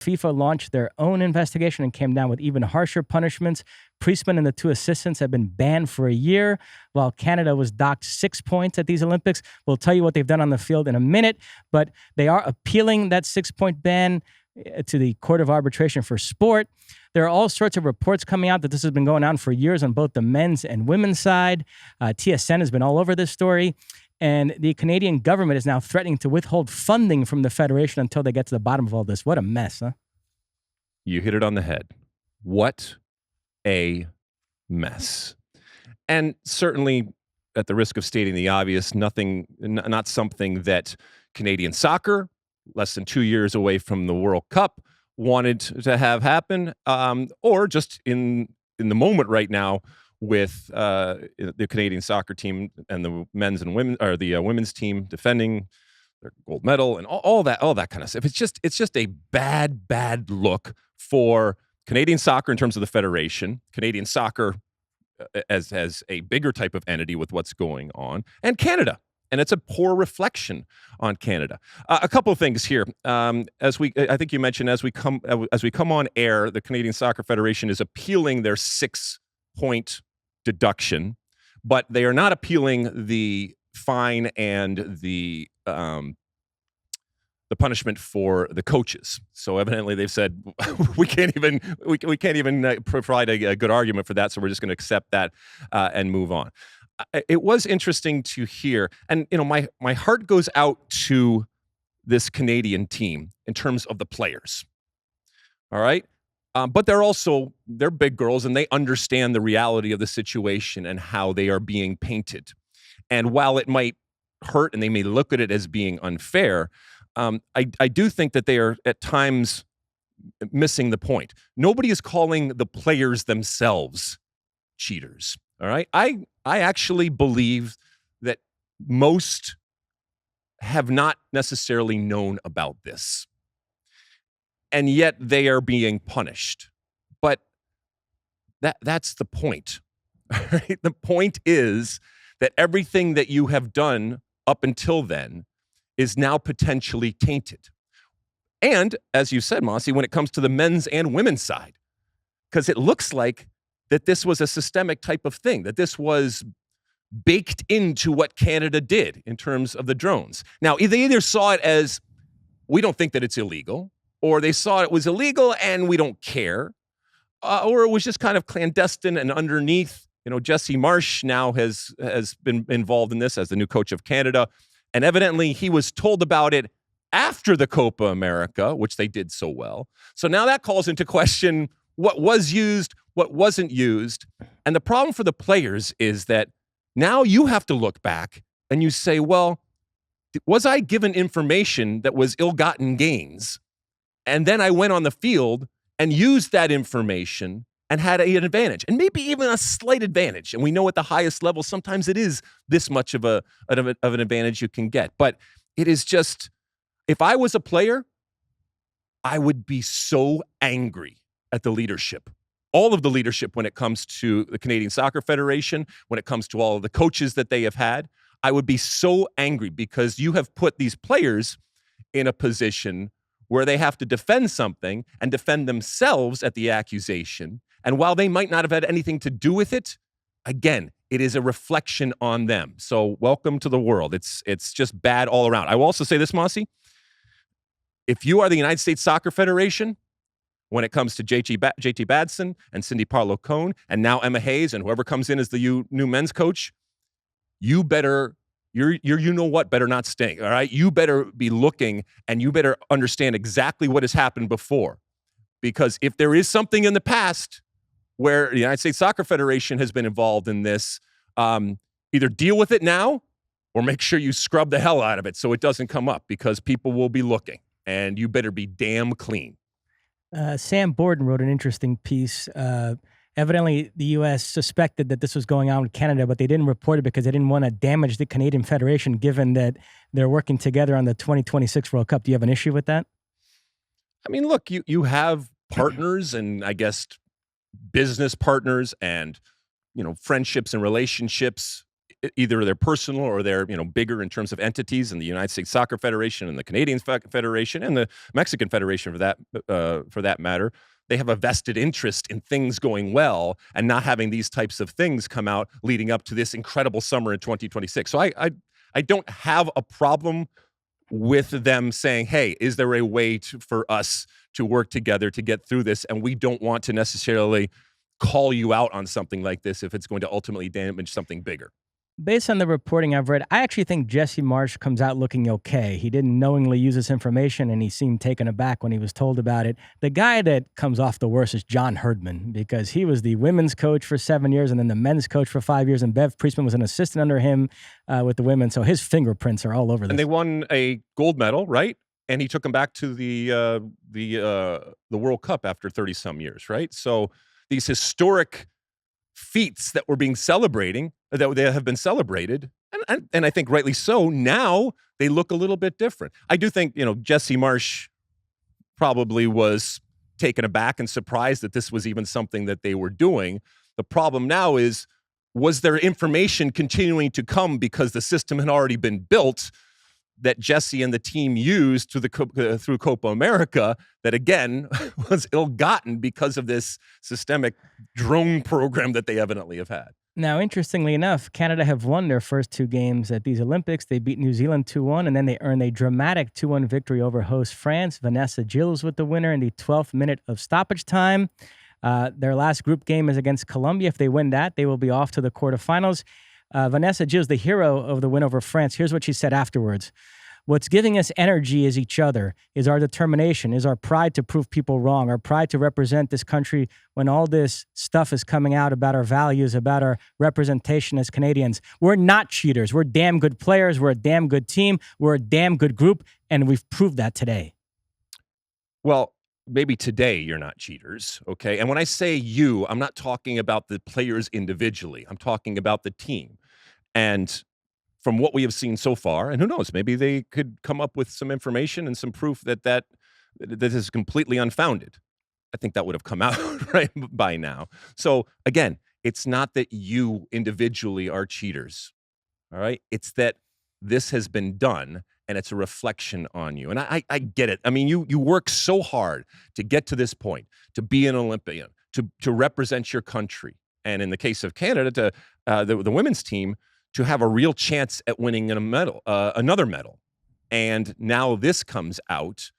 FIFA launched their own investigation and came down with even harsher punishments. Priestman and the 2 assistants have been banned for a year, while Canada was docked 6 points at these Olympics. We'll tell you what they've done on the field in a minute, but they are appealing that 6-point ban to the Court of Arbitration for Sport. There are all sorts of reports coming out that this has been going on for years on both the men's and women's side. TSN has been all over this story. And the Canadian government is now threatening to withhold funding from the federation until they get to the bottom of all this. What a mess, huh? You hit it on the head. What a mess. And certainly, at the risk of stating the obvious, not something that Canadian soccer, less than 2 years away from the World Cup, wanted to have happen, or just in the moment right now, with the Canadian soccer team and the men's and women, or the women's team defending their gold medal and all that kind of stuff. It's just a bad look for Canadian soccer in terms of the federation, Canadian soccer as a bigger type of entity with what's going on, and Canada. And it's a poor reflection on Canada. A couple of things here. I think you mentioned as we come on air, the Canadian Soccer Federation is appealing their 6-point deduction, but they are not appealing the fine and the punishment for the coaches. So evidently they've said we can't even provide a good argument for that, so we're just going to accept that and move on. It was interesting to hear, and my heart goes out to this Canadian team in terms of the players. All right. But they're big girls, and they understand the reality of the situation and how they are being painted. And while it might hurt and they may look at it as being unfair, I do think that they are at times missing the point. Nobody is calling the players themselves cheaters. All right. I actually believe that most have not necessarily known about this, and yet they are being punished. But that's the point. Right? The point is that everything that you have done up until then is now potentially tainted. And as you said, Mosse, when it comes to the men's and women's side, because it looks like that this was a systemic type of thing, that this was baked into what Canada did in terms of the drones. Now, they either saw it as, we don't think that it's illegal, or they saw it was illegal and we don't care, or it was just kind of clandestine and underneath. Jesse Marsh now has been involved in this as the new coach of Canada, and evidently he was told about it after the Copa America, which they did so well. So now that calls into question what was used, what wasn't used. And the problem for the players is that now you have to look back and you say, well, was I given information that was ill-gotten gains? And then I went on the field and used that information and had an advantage, and maybe even a slight advantage. And we know at the highest level, sometimes it is this much of an advantage you can get. But it is just, if I was a player, I would be so angry at the leadership. All of the leadership when it comes to the Canadian Soccer Federation, when it comes to all of the coaches that they have had, I would be so angry because you have put these players in a position where they have to defend something and defend themselves at the accusation. And while they might not have had anything to do with it, again, it is a reflection on them. So welcome to the world. It's just bad all around. I will also say this, Mosse. If you are the United States Soccer Federation, when it comes to JT Badson and Cindy Parlow-Cone and now Emma Hayes and whoever comes in as the new men's coach, you better, you know what, better not stink, all right? You better be looking and you better understand exactly what has happened before. Because if there is something in the past where the United States Soccer Federation has been involved in this, either deal with it now or make sure you scrub the hell out of it so it doesn't come up, because people will be looking and you better be damn clean. Sam Borden wrote an interesting piece. Evidently, the U.S. suspected that this was going on with Canada, but they didn't report it because they didn't want to damage the Canadian Federation, given that they're working together on the 2026 World Cup. Do you have an issue with that? I mean, look, you have partners and I guess business partners and, friendships and relationships either they're personal or they're bigger in terms of entities in the United States Soccer Federation and the Canadian Federation and the Mexican Federation for that matter. They have a vested interest in things going well and not having these types of things come out leading up to this incredible summer in 2026. So I don't have a problem with them saying, hey, is there a way for us to work together to get through this? And we don't want to necessarily call you out on something like this if it's going to ultimately damage something bigger. Based on the reporting I've read, I actually think Jesse Marsch comes out looking okay. He didn't knowingly use this information, and he seemed taken aback when he was told about it. The guy that comes off the worst is John Herdman, because he was the women's coach for 7 years and then the men's coach for 5 years, and Bev Priestman was an assistant under him with the women, so his fingerprints are all over this. And they won a gold medal, right? And he took them back to the World Cup after 30-some years, right? So these historic feats that were being celebrating, that they have been celebrated, and I think rightly so, now they look a little bit different. I do think, Jesse Marsch probably was taken aback and surprised that this was even something that they were doing. The problem now is, was there information continuing to come because the system had already been built that Jesse and the team used through Copa America that, again, was ill-gotten because of this systemic drone program that they evidently have had? Now, interestingly enough, Canada have won their first 2 games at these Olympics. They beat New Zealand 2-1, and then they earned a dramatic 2-1 victory over host France. Vanessa Gilles with the winner in the 12th minute of stoppage time. Their last group game is against Colombia. If they win that, they will be off to the quarterfinals. Vanessa Gilles, the hero of the win over France, here's what she said afterwards. What's giving us energy is each other, is our determination, is our pride to prove people wrong, our pride to represent this country when all this stuff is coming out about our values, about our representation as Canadians. We're not cheaters. We're damn good players. We're a damn good team. We're a damn good group, and we've proved that today. Well, maybe today you're not cheaters, okay? And when I say you, I'm not talking about the players individually. I'm talking about the team. And from what we have seen so far, and who knows, maybe they could come up with some information and some proof that is completely unfounded. I think that would have come out right by now. So again, it's not that you individually are cheaters, all right? It's that this has been done, and it's a reflection on you. And I get it. I mean, you work so hard to get to this point, to be an Olympian, to represent your country, and in the case of Canada, to the women's team, to have a real chance at winning another medal. And now this comes out,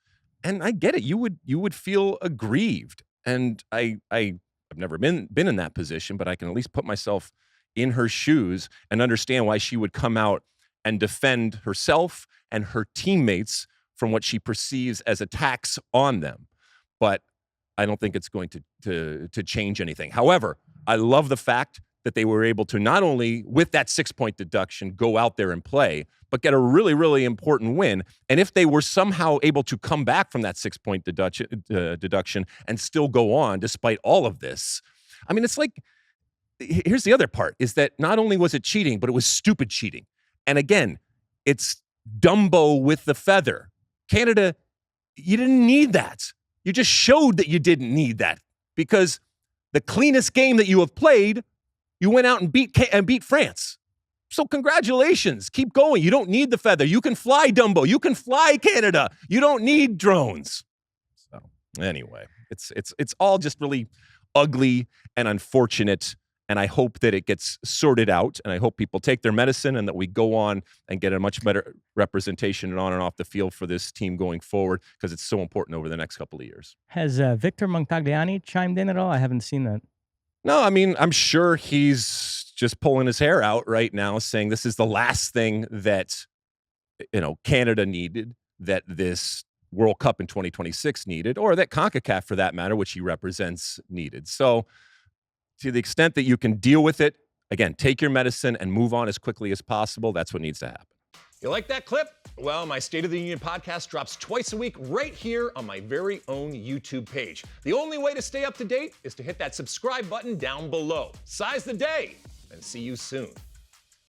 and I get it. You would feel aggrieved. And I've never been in that position, but I can at least put myself in her shoes and understand why she would come out and defend herself and her teammates from what she perceives as attacks on them. But I don't think it's going to change anything. However, I love the fact that they were able to not only, with that 6-point deduction, go out there and play, but get a really, really important win. And if they were somehow able to come back from that 6-point deduction and still go on despite all of this, I mean, it's like, here's the other part, is that not only was it cheating, but it was stupid cheating. And again, it's Dumbo with the feather. Canada, you didn't need that. You just showed that you didn't need that, because the cleanest game that you have played, you went out and beat France. So congratulations. Keep going. You don't need the feather. You can fly, Dumbo. You can fly, Canada. You don't need drones. So anyway, it's all just really ugly and unfortunate. And I hope that it gets sorted out. And I hope people take their medicine and that we go on and get a much better representation on and off the field for this team going forward, because it's so important over the next couple of years. Has Victor Montagliani chimed in at all? I haven't seen that. No, I mean, I'm sure he's just pulling his hair out right now, saying this is the last thing that, Canada needed, that this World Cup in 2026 needed, or that CONCACAF, for that matter, which he represents, needed. So to the extent that you can deal with it, again, take your medicine and move on as quickly as possible. That's what needs to happen. You like that clip? Well, my State of the Union podcast drops twice a week right here on my very own YouTube page. The only way to stay up to date is to hit that subscribe button down below. Size the day, and see you soon.